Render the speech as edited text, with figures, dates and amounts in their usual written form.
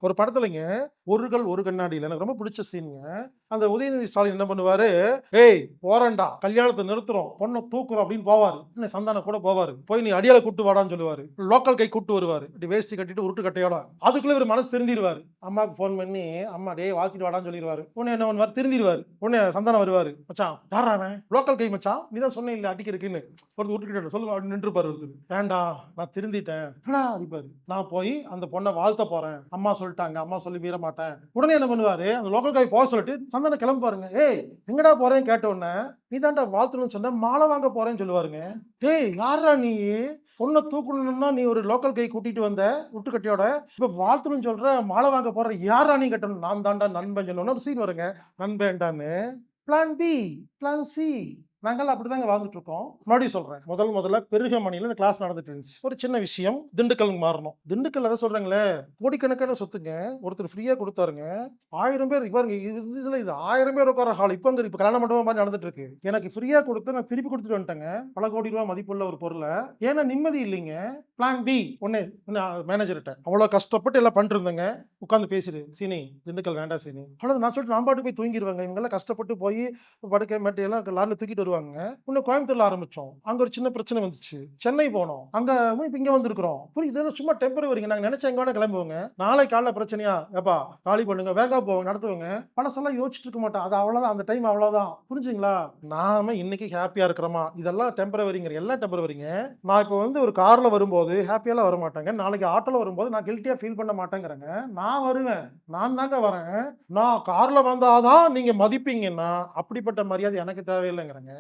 ஒரு படத்துலங்க ஒரு கல் ஒரு கண்ணாடியில எனக்கு ரொம்ப பிடிச்ச சீன்ங்க. அந்த உதயநிதி ஸ்டாலின் என்ன பண்ணுவாரு, "ஏய் போறேன்டா, கல்யாணத்த நிறுத்துறோம், பொண்ண தூக்குறோம்" அப்படின்னு போவாரு. இன்னும் சந்தானம் கூட போவாரு. போய் "நீ அடியாள கூட்டு வாடான்னு" சொல்லுவாரு. லோக்கல் கை கூட்டு வருவாரு. இப்படி வேஷ்டி கட்டிட்டு உருட்டு கட்டையோட. அதுக்குள்ள இவரு மனசு திருந்திருவாரு. அம்மாக்கு ஃபோன் பண்ணி, "அம்மா டேய் வாழ்த்திட்டு வாடான்னு" சொல்லிருவாரு. உடனே என்ன பண்ணுவாரு, திருந்திருவாரு. உடனே சந்தானம் வருவாரு. "மச்சான் யார்றா அவன்? லோக்கல் கை மச்சான். நீ தான் சொன்னீல்ல அடிக்கிறதுக்குன்னு." ஒருத்தர் உருட்டு கட்டையோட சொல்லுவா அப்படின்னு நின்றுப்பாரு ஒருத்தர். "ஏன்டா நான் திருந்திட்டேன்." "என்னடா?" அப்படிம்பாரு. "நான் போய் அந்த பொண்ண வாழ்த்த போறேன். அம்மா சொல்லிட்டாங்க. அம்மா சொல்லி மீற மாட்டேன்." உடனே என்ன பண்ணுவாரு, அந்த லோக்கல் காய் போக சொல்லிட்டு சந்தானம் கிளம்புவாருங்க. "ஏய் எங்கடா போறேன்னு?" கேட்ட உடனே, "நீ தான்டா வாழ்த்தணும்னு சொன்ன, மாலை வாங்க போறேன்னு" சொல்லுவாருங்க. "டேய் யார்றா நீயி? பொண்ண தூக்கணும்னா நீ ஒரு லோக்கல் கை கூட்டிட்டு வந்த, உருட்டுக்கட்டையோட. இப்ப வாழ்த்தணும்னு சொல்ற, மாலை வாங்க போற. யார்றா நீ கேட்டோனே, "நான் தான்டா நண்பன்" சொன்ன உடனே ஒரு சீன் வருங்க. நண்பேன்டான்னு. Plan B, plan C. நாங்கலாம் அப்படிதாங்க வாழ்ந்துட்டு இருக்கோம். மறுபடியும் சொல்றேன். முதல்ல பெருகமணியில இந்த கிளாஸ் நடந்துட்டு இருந்துச்சு. ஒரு சின்ன விஷயம். திண்டுக்கல்லுக்கு மாறணும். திண்டுக்கல் அதான் சொல்றேங்களே, கோடிக்கணக்கான சொத்துங்க. ஒருத்தர் ஃப்ரீயா குடுத்தாருங்க. 1000 பேர் பாருங்க. இதுல 1000 பேர் உட்கார்ற ஹால். இப்ப கல்யாண மண்டபம் மாரி நடந்துட்டு இருக்கு. எனக்கு ஃப்ரீயா குடுத்து நான் திருப்பி குடுத்துட்டு வந்துட்டேங்க. பல கோடி ரூபாய் மதிப்புள்ள ஒரு பொருள. ஏன்னா நிம்மதி இல்லைங்க. பிளான் பி ஒண்ணு மேனேஜர்ட்ட. அவ்வளோ கஷ்டப்பட்டு எல்லாம் பண்ணிட்டு இருந்தேங்க. உட்கார்ந்து பேசிட்டு, "சீனி திண்டுக்கல் வேண்டாம் சீனி." அவ்வளவுதான் நான் சொல்லிட்டு நான் பாட்டுக்கு போய் தூங்கிருவேங்க. இவங்கலாம் கஷ்டப்பட்டு போய் படுக்கை, மெத்தை எல்லாம் லாரில தூக்கிட்டு வருவாங்கங்க. இன்னும் கோயம்புத்தூர்ல ஆரம்பிச்சோம். அங்க ஒரு சின்ன பிரச்சனை வந்துச்சு. சென்னை போனோம். அங்க இப்ப இங்க வந்திருக்கிறோம். புரியுது. இதெல்லாம் சும்மா டெம்பரவரிங்க. நாங்க நெனச்சா எங்க வேணா கிளம்புவோங்க. நாளைக்கு காலைல பிரச்சனையா? "எப்பா காலி பண்ணுங்க." வேகா போவோம் நடத்துவோங்க. பழசெல்லாம் யோசிச்சுட்டு இருக்க மாட்டோம். அது அவ்வளவுதான். அந்த டைம் அவ்வளவுதான். புரிஞ்சுங்களா? நாம இன்னைக்கு ஹேப்பியா இருக்கிறோமா? இதெல்லாம் டெம்பரவரிங்க. எல்லாம் டெம்பரவரிங்க. நான் இப்ப ஒரு கார்ல வரும்போது ஹேப்பியாலாம் வரமாட்டேங்க. நாளைக்கு ஆட்டோல வரும்போது நான் கில்ட்டியா ஃபீல் பண்ண மாட்டேங்கிறேங்க. நான் வருவேன். நான் தாங்க வரேன். நான் கார்ல வந்தா தான் நீங்க மதிப்பீங்கன்னா, அப்படிப்பட்ட மரியாதை எனக்கு தேவையில்லைங்கிறேங்க.